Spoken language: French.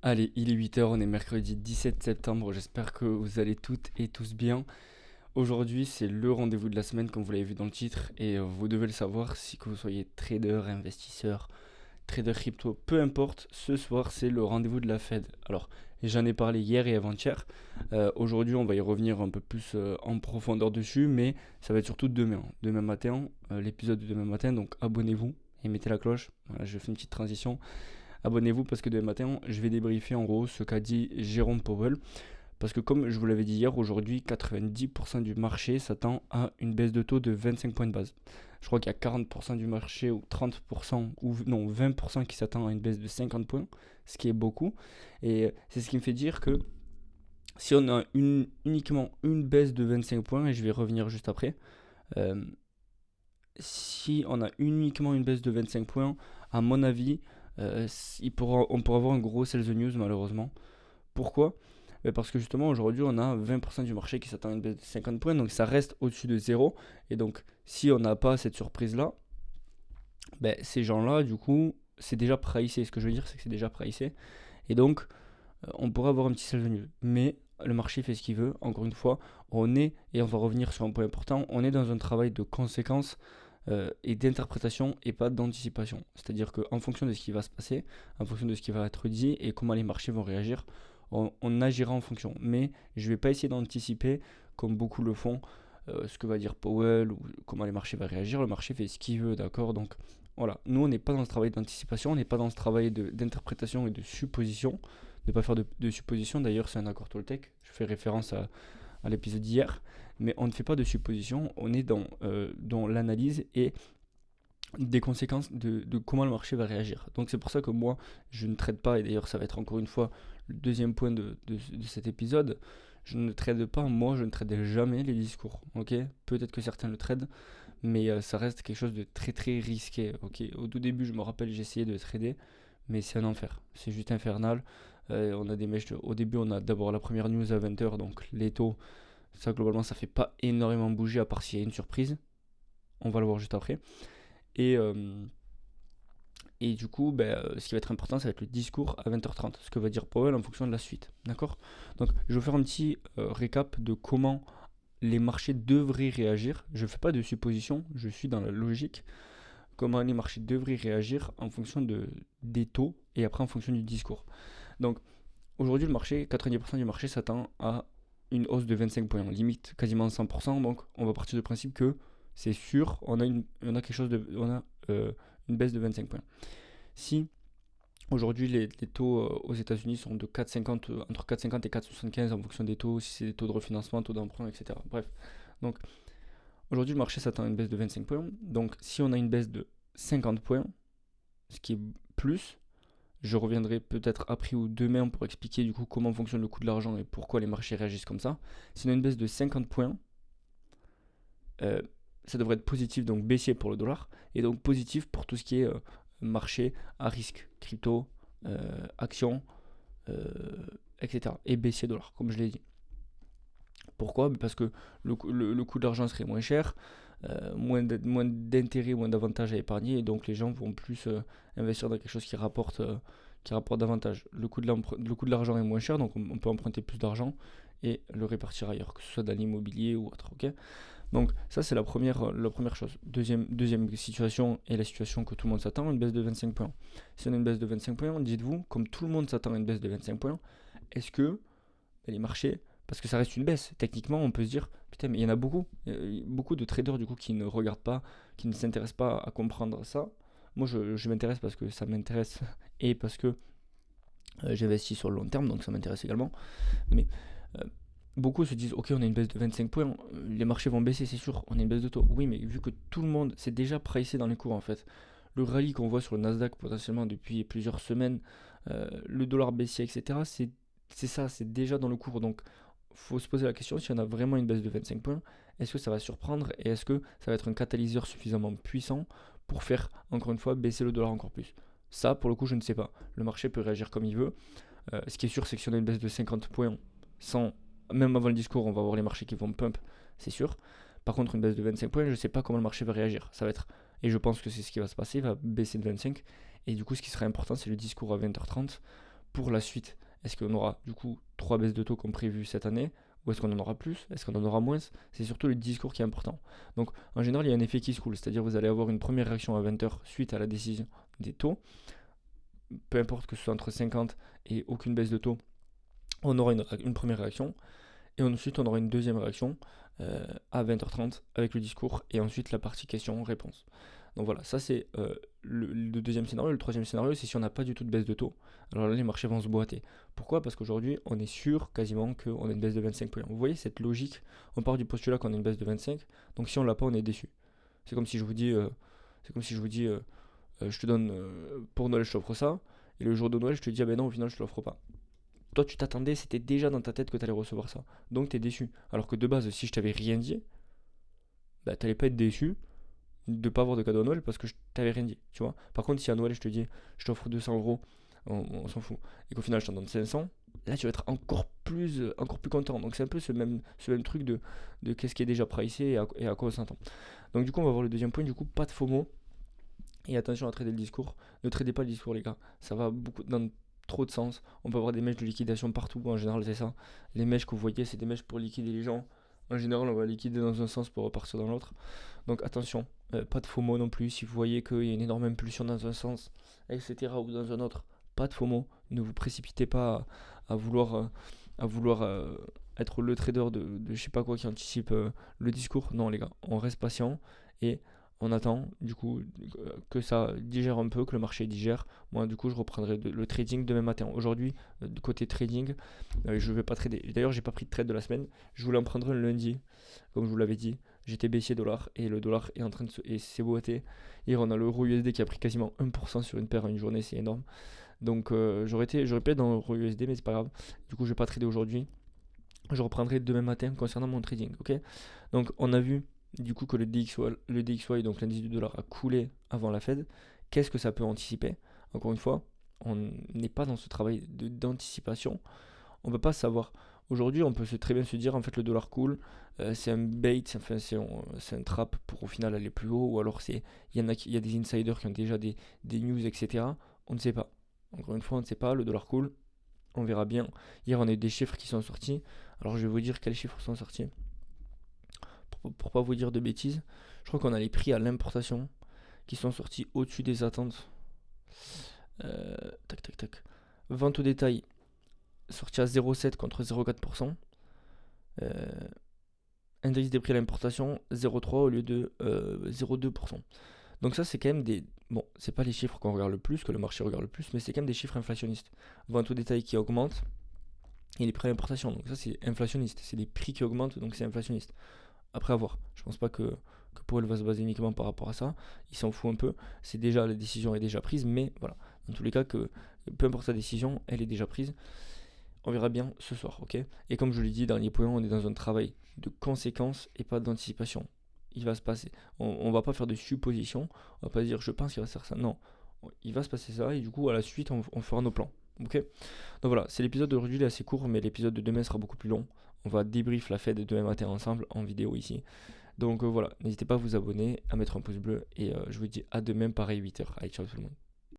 Allez, il est 8 heures, on est mercredi 17 septembre, j'espère que vous allez toutes et tous bien. Aujourd'hui, c'est le rendez-vous de la semaine, comme vous l'avez vu dans le titre, et vous devez le savoir, si que vous soyez trader, investisseur, trader crypto, peu importe, ce soir, c'est le rendez-vous de la Fed. Alors, j'en ai parlé hier et avant-hier. Aujourd'hui, on va y revenir un peu plus en profondeur dessus, mais ça va être surtout demain. Demain matin, l'épisode de demain matin, donc abonnez-vous et mettez la cloche. Voilà, je fais une petite transition. Abonnez-vous parce que demain matin, je vais débriefer en gros ce qu'a dit Jérôme Powell. Parce que comme je vous l'avais dit hier, aujourd'hui, 90% du marché s'attend à une baisse de taux de 25 points de base. Je crois qu'il y a 40% du marché ou 30% ou non 20% qui s'attend à une baisse de 50 points, ce qui est beaucoup. Et c'est ce qui me fait dire que si on a uniquement une baisse de 25 points, et je vais revenir juste après, euh, si on a uniquement une baisse de 25 points, à mon avis, on pourra avoir un gros sell the news malheureusement. Pourquoi? Parce que justement aujourd'hui on a 20% du marché qui s'attend à une baisse de 50 points, donc ça reste au-dessus de zéro. Et donc si on n'a pas cette surprise-là, ces gens-là du coup c'est déjà pricé. Ce que je veux dire c'est que c'est déjà pricé. Et donc on pourrait avoir un petit sell the news. Mais le marché fait ce qu'il veut. Encore une fois, et on va revenir sur un point important, on est dans un travail de conséquence et d'interprétation et pas d'anticipation. C'est-à-dire qu'en fonction de ce qui va se passer, en fonction de ce qui va être dit et comment les marchés vont réagir, on agira en fonction. Mais je ne vais pas essayer d'anticiper, comme beaucoup le font, ce que va dire Powell ou comment les marchés vont réagir. Le marché fait ce qu'il veut, d'accord? Donc voilà, nous on n'est pas dans ce travail d'anticipation, on n'est pas dans ce travail d'interprétation et de supposition. Ne pas faire de supposition, d'ailleurs c'est un accord Toltec, je fais référence à l'épisode d'hier, mais on ne fait pas de supposition, on est dans l'analyse et des conséquences de comment le marché va réagir. Donc c'est pour ça que moi, je ne trade pas, et d'ailleurs ça va être encore une fois le deuxième point de cet épisode, je ne trade pas, moi je ne trade jamais les discours, ok? Peut-être que certains le tradent, mais ça reste quelque chose de très très risqué, ok? Au tout début, je me rappelle, j'ai essayé de trader, mais c'est un enfer, c'est juste infernal. On a des mèches, au début, on a d'abord la première news à 20 h, donc les taux, ça globalement, ça fait pas énormément bouger à part s'il y a une surprise, on va le voir juste après. Et, euh, et du coup, ce qui va être important, ça va être le discours à 20 h 30, ce que va dire Powell en fonction de la suite. D'accord? Donc, je vais faire un petit récap de comment les marchés devraient réagir. Je ne fais pas de supposition, je suis dans la logique. Comment les marchés devraient réagir en fonction des taux et après en fonction du discours. Donc, aujourd'hui, le marché, 90% du marché s'attend à une hausse de 25 points, limite quasiment 100%. Donc, on va partir du principe que c'est sûr, on a quelque chose une baisse de 25 points. Si aujourd'hui les taux aux États-Unis sont de 4,50, entre 4,50 et 4,75 en fonction des taux, si c'est des taux de refinancement, taux d'emprunt, etc. Bref, donc aujourd'hui le marché s'attend à une baisse de 25 points. Donc si on a une baisse de 50 points, ce qui est plus, je reviendrai peut-être après ou demain pour expliquer du coup comment fonctionne le coût de l'argent et pourquoi les marchés réagissent comme ça. Si on a une baisse de 50 points, euh, ça devrait être positif, donc baissier pour le dollar, et donc positif pour tout ce qui est marché à risque, crypto, actions, euh, etc. Et baissier dollar, comme je l'ai dit. Pourquoi? Parce que le coût de l'argent serait moins cher, moins d'intérêt, moins d'avantages à épargner, et donc les gens vont plus investir dans quelque chose qui rapporte davantage. Le coût de l'argent est moins cher, donc on peut emprunter plus d'argent et le répartir ailleurs, que ce soit dans l'immobilier ou autre. Ok? Donc ça c'est la première chose. Deuxième situation, et la situation que tout le monde s'attend, une baisse de 25 points. Si on a une baisse de 25 points, dites-vous, comme tout le monde s'attend à une baisse de 25 points, est-ce que les marchés, parce que ça reste une baisse, techniquement on peut se dire, putain mais il y en a beaucoup de traders du coup qui ne regardent pas, qui ne s'intéressent pas à comprendre ça. Moi je m'intéresse parce que ça m'intéresse et parce que j'investis sur le long terme, donc ça m'intéresse également. Mais euh, beaucoup se disent, ok, on a une baisse de 25 points, les marchés vont baisser, c'est sûr, on a une baisse de taux. Oui, mais vu que tout le monde, c'est déjà pricé dans les cours en fait. Le rallye qu'on voit sur le Nasdaq potentiellement depuis plusieurs semaines, le dollar baissier, etc., c'est ça, c'est déjà dans le cours. Donc, faut se poser la question si on a vraiment une baisse de 25 points, est-ce que ça va surprendre et est-ce que ça va être un catalyseur suffisamment puissant pour faire, encore une fois, baisser le dollar encore plus. Ça, pour le coup, je ne sais pas. Le marché peut réagir comme il veut. Ce qui est sûr, c'est que si on a une baisse de 50 points, sans, même avant le discours, on va voir les marchés qui vont pump, c'est sûr. Par contre, une baisse de 25 points, je ne sais pas comment le marché va réagir. Ça va être, et je pense que c'est ce qui va se passer, il va baisser de 25. Et du coup, ce qui sera important, c'est le discours à 20 h 30 pour la suite, est-ce qu'on aura du coup 3 baisses de taux comme prévu cette année, ou est-ce qu'on en aura plus, est-ce qu'on en aura moins? C'est surtout le discours qui est important. Donc en général, il y a un effet qui se coule, c'est-à-dire vous allez avoir une première réaction à 20h suite à la décision des taux, peu importe que ce soit entre 50 et aucune baisse de taux, on aura une première réaction, et ensuite on aura une deuxième réaction à 20h30 avec le discours, et ensuite la partie questions-réponses. Donc voilà, ça c'est le deuxième scénario. Le troisième scénario, c'est si on n'a pas du tout de baisse de taux. Alors là, les marchés vont se boiter. Pourquoi? Parce qu'aujourd'hui, on est sûr quasiment qu'on a une baisse de 25 points. Vous voyez cette logique? On part du postulat qu'on a une baisse de 25, donc si on l'a pas, on est déçu. C'est comme si je vous dis, je te donne pour Noël, je t'offre ça, et le jour de Noël, je te dis, ah ben non, au final, je te l'offre pas. Toi, tu t'attendais, c'était déjà dans ta tête que tu allais recevoir ça. Donc, tu es déçu. Alors que de base, si je t'avais rien dit, bah, tu n'allais pas être déçu de pas avoir de cadeau à Noël parce que je t'avais rien dit, tu vois. Par contre, si à Noël, je te dis, je t'offre 200 €, on s'en fout, et qu'au final, je t'en donne 500, là, tu vas être encore plus content. Donc, c'est un peu ce même truc de qu'est-ce qui est déjà pricé et à quoi on s'entend. Donc, du coup, on va voir le deuxième point. Du coup, pas de FOMO. Et attention à trader le discours. Ne tradez pas le discours, les gars. Ça va beaucoup dans trop de sens. On peut avoir des mèches de liquidation partout. En général, c'est ça. Les mèches que vous voyez, c'est des mèches pour liquider les gens. En général, on va liquider dans un sens pour repartir dans l'autre. Donc attention, pas de FOMO non plus. Si vous voyez qu'il y a une énorme impulsion dans un sens, etc., ou dans un autre, pas de FOMO. Ne vous précipitez pas à vouloir être le trader de je sais pas quoi qui anticipe le discours. Non, les gars, on reste patient et on attend du coup que ça digère un peu, que le marché digère. Moi, du coup, je reprendrai le trading demain matin. Aujourd'hui, côté trading, je vais pas trader. D'ailleurs, j'ai pas pris de trade de la semaine. Je voulais en prendre un lundi, comme je vous l'avais dit. J'étais baissier dollar et le dollar est en train de s'est boité. Hier, on a l'euro USD qui a pris quasiment 1% sur une paire en une journée, c'est énorme. Donc, j'aurais pu être dans l'euro USD, mais c'est pas grave. Du coup, je vais pas trader aujourd'hui. Je reprendrai demain matin concernant mon trading, ok? Donc, on a vu du coup que le DXY, donc l'indice du dollar, a coulé avant la Fed. Qu'est-ce que ça peut anticiper? Encore une fois, on n'est pas dans ce travail d'anticipation. On ne peut pas savoir. Aujourd'hui, on peut très bien se dire en fait le dollar coule, c'est un bait, c'est un trap pour au final aller plus haut, ou alors il y a des insiders qui ont déjà des news, etc. On ne sait pas. Encore une fois, on ne sait pas, le dollar coule, on verra bien. Hier, on a eu des chiffres qui sont sortis. Alors, je vais vous dire quels chiffres sont sortis. Pour pas vous dire de bêtises, je crois qu'on a les prix à l'importation qui sont sortis au-dessus des attentes. Tac. Vente au détail sorti à 0,7 contre 0,4%. Index des prix à l'importation 0,3 au lieu de 0,2%. Donc ça, c'est quand même des... Bon, c'est pas les chiffres qu'on regarde le plus, que le marché regarde le plus, mais c'est quand même des chiffres inflationnistes. Vente au détail qui augmente et les prix à l'importation. Donc ça, c'est inflationniste. C'est des prix qui augmentent, donc c'est inflationniste. Après avoir, je pense pas que pour elle va se baser uniquement par rapport à ça. Il s'en fout un peu. C'est déjà, la décision est déjà prise, mais voilà. Dans tous les cas, que peu importe sa décision, elle est déjà prise. On verra bien ce soir, ok? Et comme je l'ai dit, dernier point, on est dans un travail de conséquence et pas d'anticipation. Il va se passer. On va pas faire de suppositions. On va pas dire je pense qu'il va se faire ça. Non, il va se passer ça et du coup à la suite on fera nos plans. Ok? Donc voilà, c'est l'épisode d'aujourd'hui, il est assez court, mais l'épisode de demain sera beaucoup plus long. On va débrief la Fed de demain matin ensemble en vidéo ici. Donc voilà, n'hésitez pas à vous abonner, à mettre un pouce bleu et je vous dis à demain pareil 8h. Allez, ciao tout le monde.